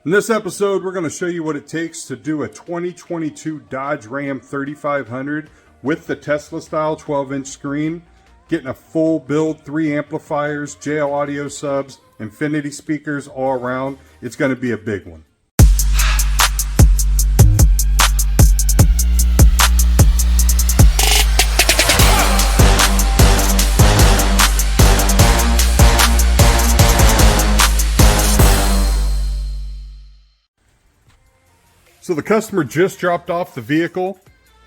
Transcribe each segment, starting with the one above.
In this episode, we're going to show you what it takes to do a 2022 Dodge Ram 3500 with the Tesla style 12-inch screen, getting a full build, 3 amplifiers, JL audio subs, infinity speakers all around. It's going to be a big one. So the customer just dropped off the vehicle.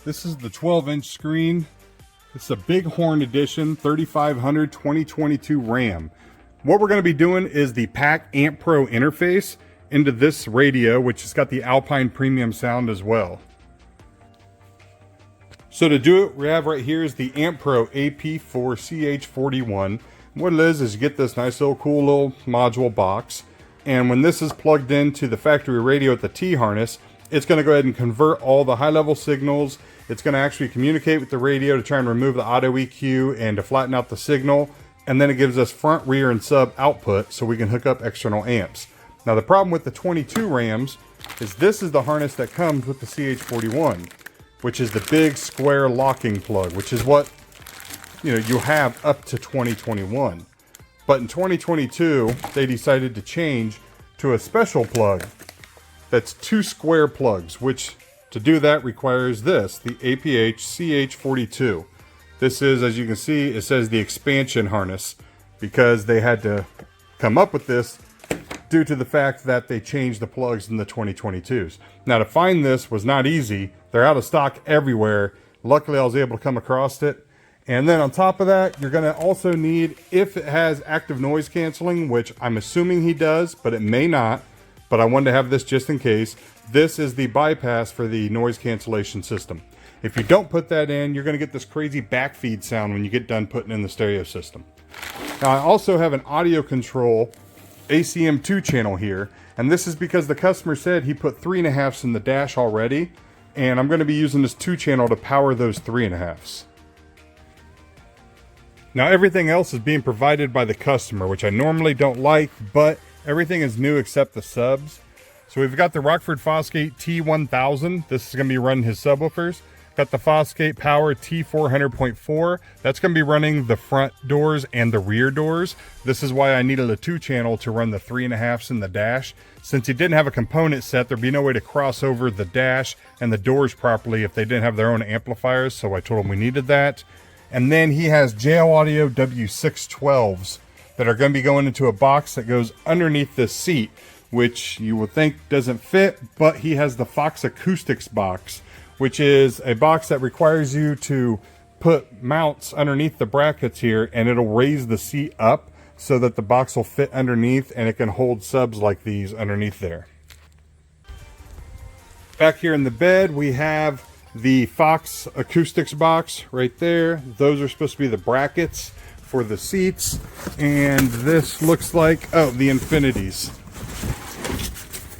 This is the 12-inch screen. It's a Bighorn Edition 3500 2022 Ram. What we're going to be doing is the pack AmpPro interface into this radio, which has got the Alpine premium sound as well. So to do it, we have right here is the AmpPro AP4CH41. What it is you get this nice little cool little module box. And when this is plugged into the factory radio at the T-harness, it's going to go ahead and convert all the high-level signals. It's going to actually communicate with the radio to try and remove the auto EQ and to flatten out the signal. And then it gives us front, rear, and sub output so we can hook up external amps. Now the problem with the 22 Rams is this is the harness that comes with the CH41, which is the big square locking plug, which is what you have up to 2021. But in 2022, they decided to change to a special plug. That's 2 square plugs, which to do that requires this, the APH CH42. This is, as you can see, it says the expansion harness because they had to come up with this due to the fact that they changed the plugs in the 2022s. Now to find this was not easy. They're out of stock everywhere. Luckily I was able to come across it. And then on top of that, you're gonna also need, if it has active noise canceling, which I'm assuming he does, but it may not, but I wanted to have this just in case. This is the bypass for the noise cancellation system. If you don't put that in, you're going to get this crazy backfeed sound when you get done putting in the stereo system. Now I also have an Audiocontrol ACM 2-channel here, and this is because the customer said he put 3.5s in the dash already, and I'm going to be using this 2-channel to power those 3.5s. Now everything else is being provided by the customer, which I normally don't like, but everything is new except the subs. So we've got the Rockford Fosgate T1000. This is going to be running his subwoofers. Got the Fosgate Power T400.4. That's going to be running the front doors and the rear doors. This is why I needed a 2-channel to run the 3.5s in the dash. Since he didn't have a component set, there'd be no way to cross over the dash and the doors properly if they didn't have their own amplifiers. So I told him we needed that. And then he has JL Audio W612s. that are going to be going into a box that goes underneath this seat, which you would think doesn't fit, but he has the Fox Acoustics Box, which is a box that requires you to put mounts underneath the brackets here, and it'll raise the seat up so that the box will fit underneath and it can hold subs like these underneath there. Back here in the bed, we have the Fox Acoustics Box right there. Those are supposed to be the brackets for the seats, and this looks like, oh, the infinities.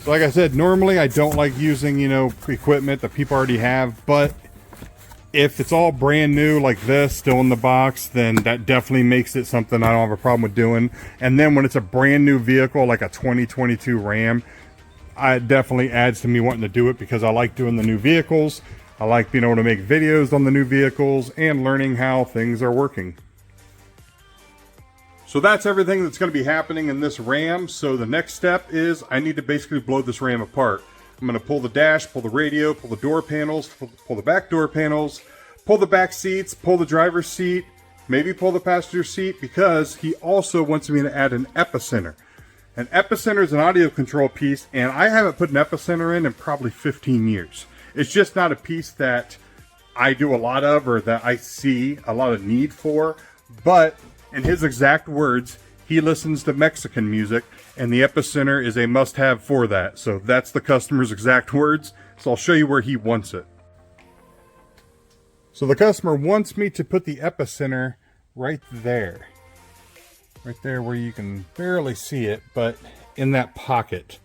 So like I said, normally I don't like using, equipment that people already have, but if it's all brand new like this, still in the box, then that definitely makes it something I don't have a problem with doing. And then when it's a brand new vehicle, like a 2022 Ram, it definitely adds to me wanting to do it because I like doing the new vehicles. I like being able to make videos on the new vehicles and learning how things are working. So that's everything that's going to be happening in this Ram. So the next step is I need to basically blow this Ram apart. I'm going to pull the dash, pull the radio, pull the door panels, pull the back door panels, pull the back seats, pull the driver's seat, maybe pull the passenger seat, because he also wants me to add an Epicenter. An Epicenter is an audio control piece, and I haven't put an Epicenter in probably 15 years. It's just not a piece that I do a lot of or that I see a lot of need for, but in his exact words, he listens to Mexican music, and the Epicenter is a must-have for that. So that's the customer's exact words. So I'll show you where he wants it. So the customer wants me to put the Epicenter right there. Right there where you can barely see it, but in that pocket.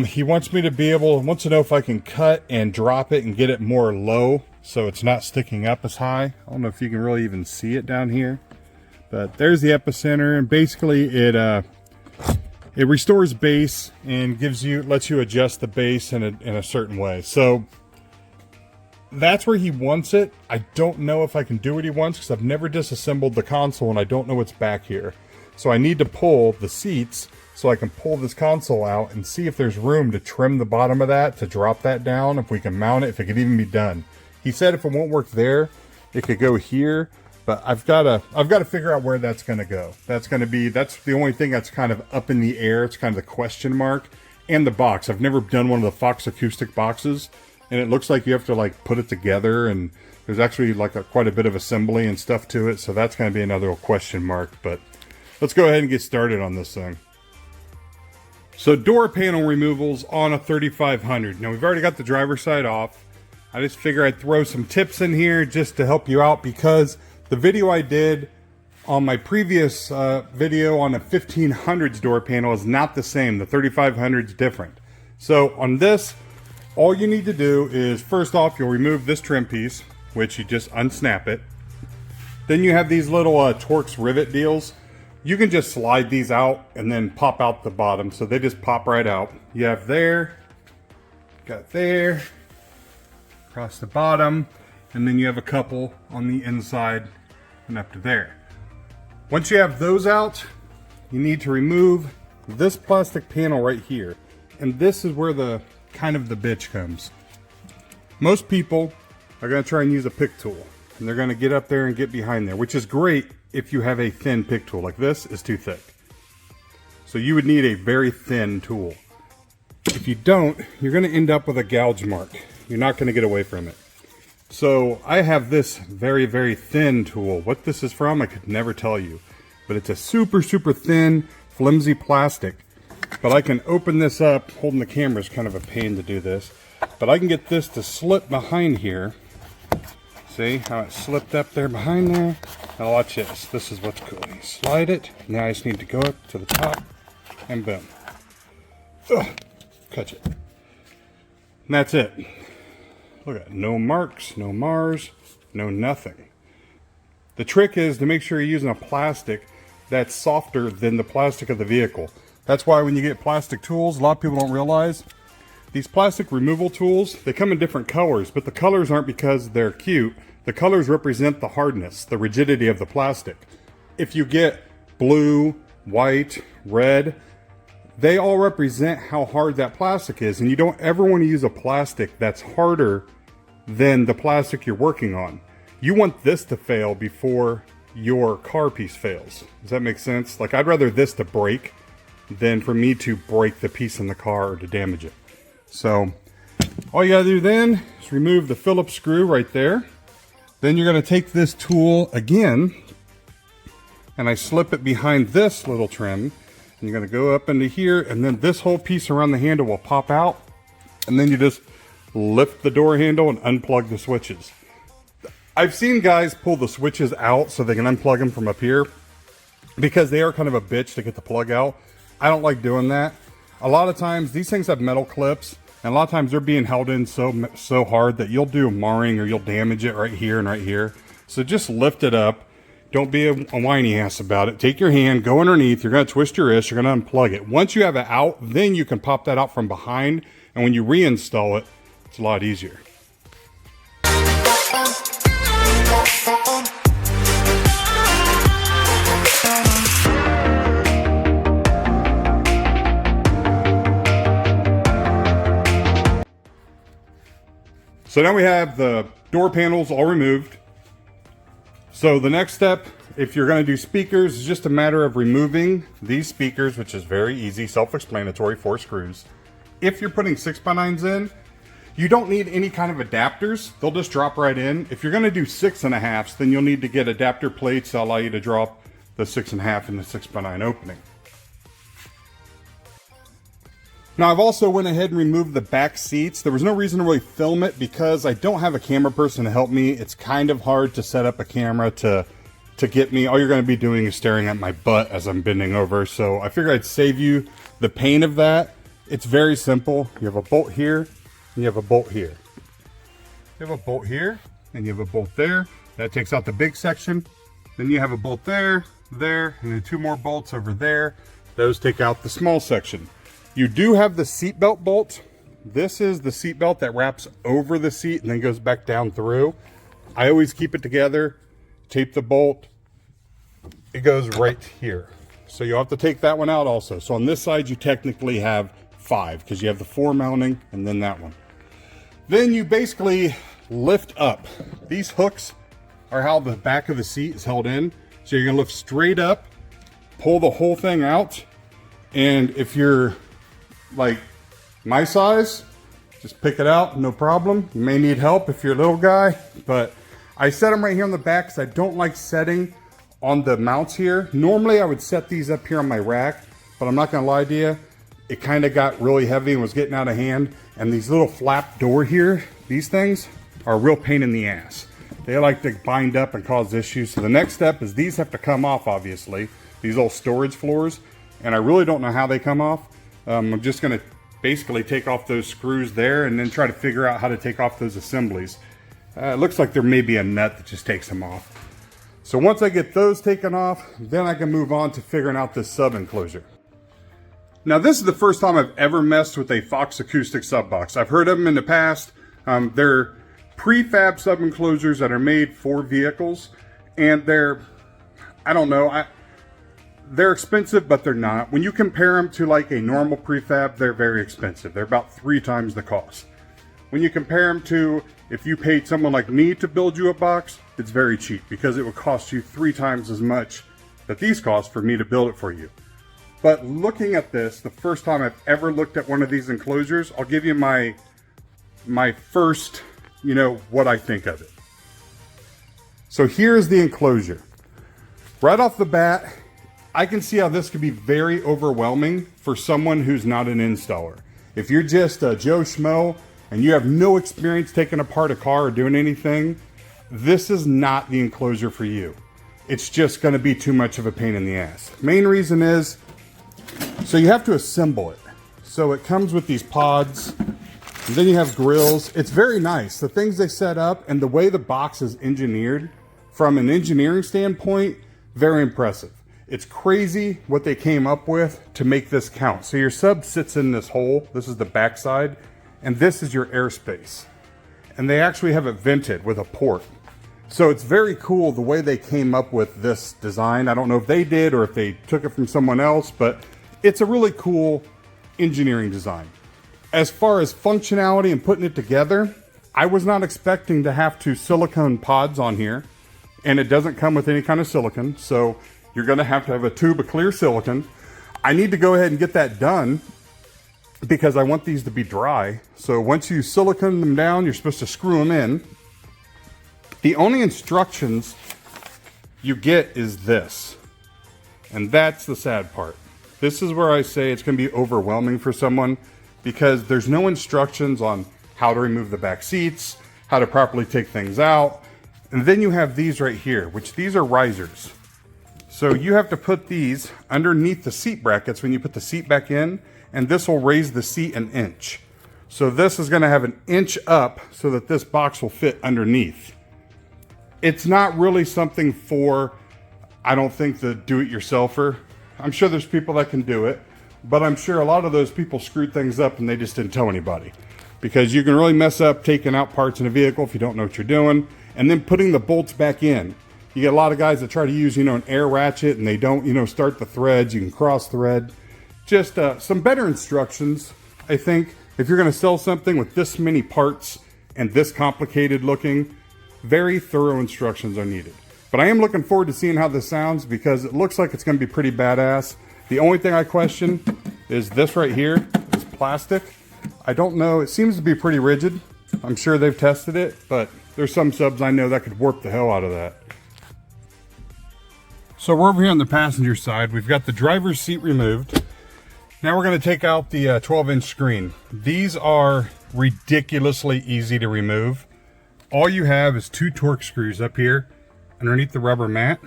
He wants me to wants to know if I can cut and drop it and get it more low so it's not sticking up as high. I don't know if you can really even see it down here. But there's the Epicenter, and basically it it restores bass and lets you adjust the bass in a certain way. So that's where he wants it. I don't know if I can do what he wants because I've never disassembled the console and I don't know what's back here. So I need to pull the seats so I can pull this console out and see if there's room to trim the bottom of that, to drop that down, if we can mount it, if it could even be done. He said if it won't work there, it could go here, but I've got to figure out where that's going to go. That's the only thing that's kind of up in the air. It's kind of the question mark. And the box. I've never done one of the Fox acoustic boxes, and it looks like you have to like put it together, and there's actually like quite a bit of assembly and stuff to it, so that's going to be another question mark. But let's go ahead and get started on this thing. So door panel removals on a 3500. Now we've already got the driver's side off. I just figure I'd throw some tips in here just to help you out, because the video I did on my previous video on a 1500s door panel is not the same. The 3500's different. So on this, all you need to do is, first off, you'll remove this trim piece, which you just unsnap it. Then you have these little Torx rivet deals. You can just slide these out and then pop out the bottom, so they just pop right out. You have there, got there, across the bottom, and then you have a couple on the inside and up to there. Once you have those out, you need to remove this plastic panel right here. And this is where the kind of the bitch comes. Most people are going to try and use a pick tool, and they're going to get up there and get behind there, which is great if you have a thin pick tool. Like this is too thick. So you would need a very thin tool. If you don't, you're going to end up with a gouge mark. You're not going to get away from it. So I have this very, very thin tool. What this is from, I could never tell you. But it's a super, super thin, flimsy plastic. But I can open this up. Holding the camera is kind of a pain to do this. But I can get this to slip behind here. See how it slipped up there behind there? Now watch this. This is what's cool. You slide it. Now I just need to go up to the top. And boom. Ugh, catch it. And that's it. Look at it. No marks, no Mars, no nothing. The trick is to make sure you're using a plastic that's softer than the plastic of the vehicle. That's why when you get plastic tools, a lot of people don't realize these plastic removal tools, they come in different colors, but the colors aren't because they're cute. The colors represent the hardness, the rigidity of the plastic. If you get blue, white, red, they all represent how hard that plastic is, and you don't ever want to use a plastic that's harder than the plastic you're working on. You want this to fail before your car piece fails. Does that make sense? Like, I'd rather this to break than for me to break the piece in the car or to damage it. So all you gotta do then is remove the Phillips screw right there. Then you're gonna take this tool again, and I slip it behind this little trim, and you're gonna go up into here, and then this whole piece around the handle will pop out, and then you just lift the door handle and unplug the switches. I've seen guys pull the switches out so they can unplug them from up here, because they are kind of a bitch to get the plug out. I don't like doing that. A lot of times these things have metal clips, and a lot of times they're being held in so hard that you'll do marring or you'll damage it right here and right here. So just lift it up. Don't be a whiny ass about it. Take your hand, go underneath. You're going to twist your wrist. You're going to unplug it. Once you have it out, then you can pop that out from behind. And when you reinstall it, it's a lot easier. So now we have the door panels all removed. So the next step, if you're going to do speakers, is just a matter of removing these speakers, which is very easy, self-explanatory, 4 screws. If you're putting 6x9s in, you don't need any kind of adapters. They'll just drop right in. If you're going to do 6.5s, then you'll need to get adapter plates that allow you to drop the 6.5 in the 6x9 opening. Now I've also went ahead and removed the back seats. There was no reason to really film it because I don't have a camera person to help me. It's kind of hard to set up a camera to get me. All you're going to be doing is staring at my butt as I'm bending over. So I figured I'd save you the pain of that. It's very simple. You have a bolt here and you have a bolt here. You have a bolt here and you have a bolt there. That takes out the big section. Then you have a bolt there, there, and then 2 more bolts over there. Those take out the small section. You do have the seatbelt bolt. This is the seatbelt that wraps over the seat and then goes back down through. I always keep it together, tape the bolt. It goes right here. So you'll have to take that one out also. So on this side, you technically have 5 because you have the 4 mounting and then that one. Then you basically lift up. These hooks are how the back of the seat is held in. So you're gonna lift straight up, pull the whole thing out. And if you're like my size, just pick it out, no problem. You may need help if you're a little guy, but I set them right here on the back because I don't like setting on the mounts here. Normally I would set these up here on my rack, but I'm not gonna lie to you, it kind of got really heavy and was getting out of hand. And these little flap door here, these things are a real pain in the ass. They like to bind up and cause issues. So the next step is these have to come off, obviously, these old storage floors. And I really don't know how they come off. I'm just gonna basically take off those screws there and then try to figure out how to take off those assemblies. It looks like there may be a nut that just takes them off. So once I get those taken off, then I can move on to figuring out this sub enclosure. Now this is the first time I've ever messed with a Fox acoustic sub box. I've heard of them in the past. They're prefab sub enclosures that are made for vehicles, and they're, I don't know, they're expensive, but they're not. When you compare them to like a normal prefab, they're very expensive. They're about 3 times the cost. When you compare them to if you paid someone like me to build you a box, it's very cheap because it would cost you 3 times as much that these cost for me to build it for you. But looking at this, the first time I've ever looked at one of these enclosures, I'll give you my first, what I think of it. So here's the enclosure. Right off the bat, I can see how this could be very overwhelming for someone who's not an installer. If you're just a Joe Schmo and you have no experience taking apart a car or doing anything, this is not the enclosure for you. It's just gonna be too much of a pain in the ass. Main reason is, so you have to assemble it. So it comes with these pods, and then you have grills. It's very nice. The things they set up and the way the box is engineered, from an engineering standpoint, very impressive. It's crazy what they came up with to make this count. So your sub sits in this hole. This is the back side, and this is your airspace. And they actually have it vented with a port. So it's very cool the way they came up with this design. I don't know if they did or if they took it from someone else, but it's a really cool engineering design. As far as functionality and putting it together, I was not expecting to have to silicone pods on here, and it doesn't come with any kind of silicone. So you're gonna have to have a tube of clear silicone. I need to go ahead and get that done because I want these to be dry. So once you silicone them down, you're supposed to screw them in. The only instructions you get is this, and that's the sad part. This is where I say it's gonna be overwhelming for someone because there's no instructions on how to remove the back seats, how to properly take things out. And then you have these right here, which these are risers. So you have to put these underneath the seat brackets when you put the seat back in, and this will raise the seat an inch. So this is gonna have an inch up so that this box will fit underneath. It's not really something for, I don't think, the do-it-yourselfer. I'm sure there's people that can do it, but I'm sure a lot of those people screwed things up and they just didn't tell anybody. Because you can really mess up taking out parts in a vehicle if you don't know what you're doing, and then putting the bolts back in. You get a lot of guys that try to use, an air ratchet and they don't, start the threads. You can cross thread. Just some better instructions, I think. If you're gonna sell something with this many parts and this complicated looking, very thorough instructions are needed. But I am looking forward to seeing how this sounds because it looks like it's gonna be pretty badass. The only thing I question is this right here, this plastic. I don't know, it seems to be pretty rigid. I'm sure they've tested it, but there's some subs I know that could warp the hell out of that. So we're over here on the passenger side. We've got the driver's seat removed. Now we're gonna take out the 12-inch screen. These are ridiculously easy to remove. All you have is 2 Torx screws up here underneath the rubber mat.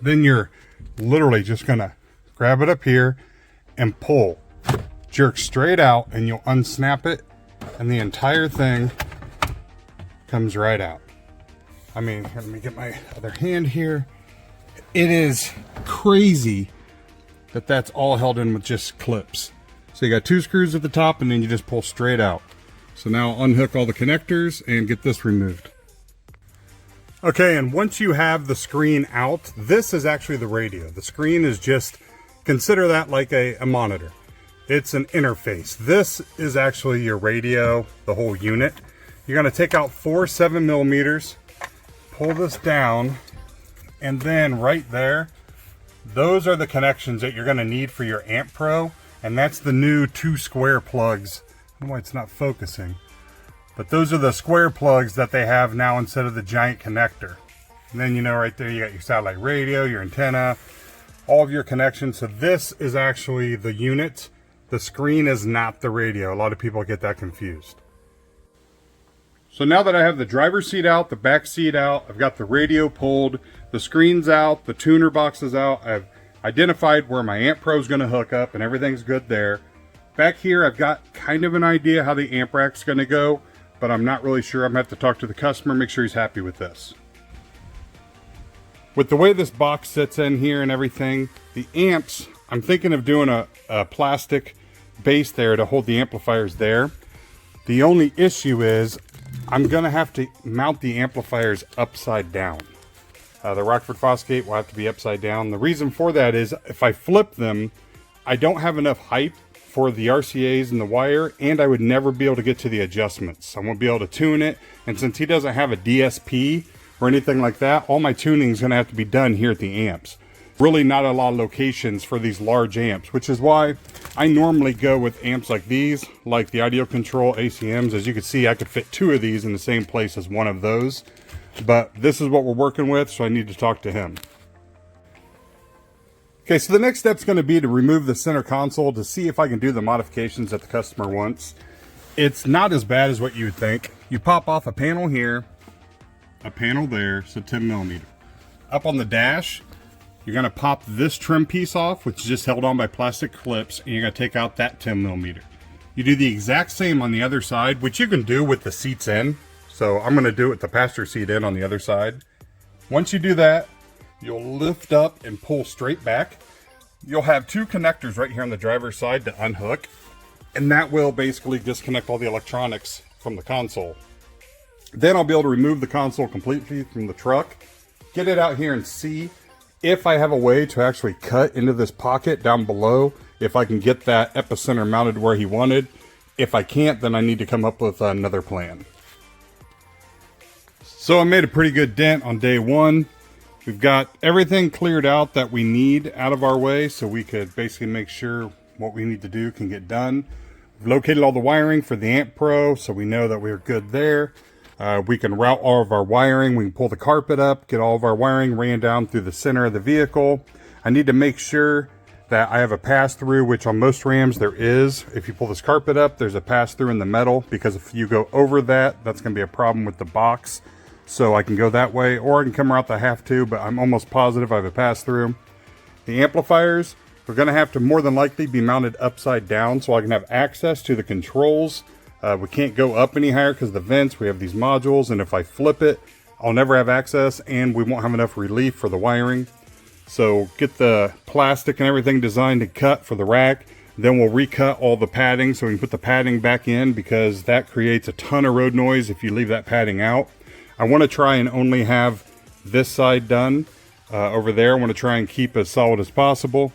Then you're literally just gonna grab it up here and pull. Jerk straight out and you'll unsnap it and the entire thing comes right out. I mean, let me get my other hand here. It is crazy that's all held in with just clips. So you got 2 screws at the top and then you just pull straight out. So now I'll unhook all the connectors and get this removed. Okay, and once you have the screen out, this is actually the radio. The screen is just, consider that like a monitor. It's an interface. This is actually your radio, the whole unit. You're gonna take out 4 7mm, pull this down, and then right there, those are the connections that you're gonna need for your AmpPro, and that's the new 2 square plugs. I don't know why it's not focusing. But those are the square plugs that they have now instead of the giant connector. And then, you know, right there you got your satellite radio, your antenna, all of your connections. So this is actually the unit. The screen is not the radio. A lot of people get that confused. So now that I have the driver's seat out, the back seat out, I've got the radio pulled, the screen's out, the tuner box is out, I've identified where my AmpPro is going to hook up and everything's good there. Back here I've got kind of an idea how the amp rack's going to go, but I'm not really sure. I'm going to have to talk to the customer, make sure he's happy with this. With the way this box sits in here and everything, the amps, I'm thinking of doing a plastic base there to hold the amplifiers there. The only issue is I'm going to have to mount the amplifiers upside down. The Rockford Fosgate will have to be upside down. The reason for that is if I flip them, I don't have enough height for the RCAs and the wire, and I would never be able to get to the adjustments. I won't be able to tune it, and since he doesn't have a DSP or anything like that, all my tuning is going to have to be done here at the amps. Really not a lot of locations for these large amps, which is why I normally go with amps like these, like the Audiocontrol ACMs. As you can see, I could fit 2 of these in the same place as one of those, but this is what we're working with, so I need to talk to him. Okay, so the next step is going to be to remove the center console to see if I can do the modifications that the customer wants. It's not as bad as what you would think. You pop off a panel here, a panel there, so 10mm. Up on the dash, you're going to pop this trim piece off, which is just held on by plastic clips, and you're going to take out that 10mm. You do the exact same on the other side, which you can do with the seats in. So I'm going to do it with the passenger seat in on the other side. Once you do that, you'll lift up and pull straight back. You'll have 2 connectors right here on the driver's side to unhook, and that will basically disconnect all the electronics from the console. Then I'll be able to remove the console completely from the truck, get it out here and see if I have a way to actually cut into this pocket down below, if I can get that epicenter mounted where he wanted. If I can't, then I need to come up with another plan. So I made a pretty good dent on day 1. We've got everything cleared out that we need out of our way, so we could basically make sure what we need to do can get done. We've located all the wiring for the AmpPro, so we know that we're good there. We can route all of our wiring. We can pull the carpet up, get all of our wiring ran down through the center of the vehicle. I need to make sure that I have a pass-through, which on most Rams there is. If you pull this carpet up, there's a pass-through in the metal, because if you go over that, that's going to be a problem with the box. So I can go that way, or I can come around the have to, but I'm almost positive I have a pass-through. The amplifiers, we're going to have to more than likely be mounted upside down so I can have access to the controls. We can't go up any higher because of the vents. We have these modules, and if I flip it, I'll never have access, and we won't have enough relief for the wiring. So get the plastic and everything designed and cut for the rack. Then we'll recut all the padding so we can put the padding back in, because that creates a ton of road noise if you leave that padding out. I want to try and only have this side done. Over there, I want to try and keep as solid as possible.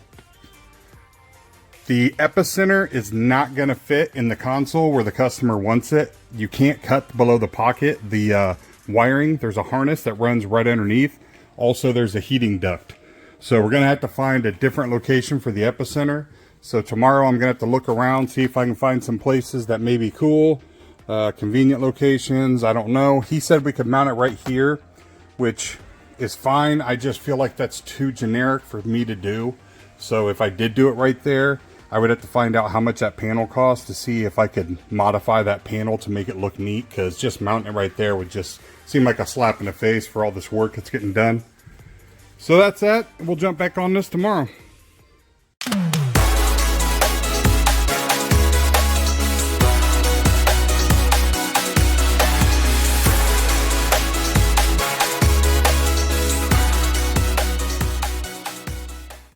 The epicenter is not going to fit in the console where the customer wants it. You can't cut below the pocket. The wiring, there's a harness that runs right underneath. Also, there's a heating duct. So we're going to have to find a different location for the epicenter. So tomorrow I'm going to have to look around, see if I can find some places that may be cool. Convenient locations, I don't know. He said we could mount it right here, which is fine. I just feel like that's too generic for me to do. So if I did do it right there, I would have to find out how much that panel costs to see if I could modify that panel to make it look neat, because just mounting it right there would just seem like a slap in the face for all this work that's getting done. So that's that. We'll jump back on this tomorrow.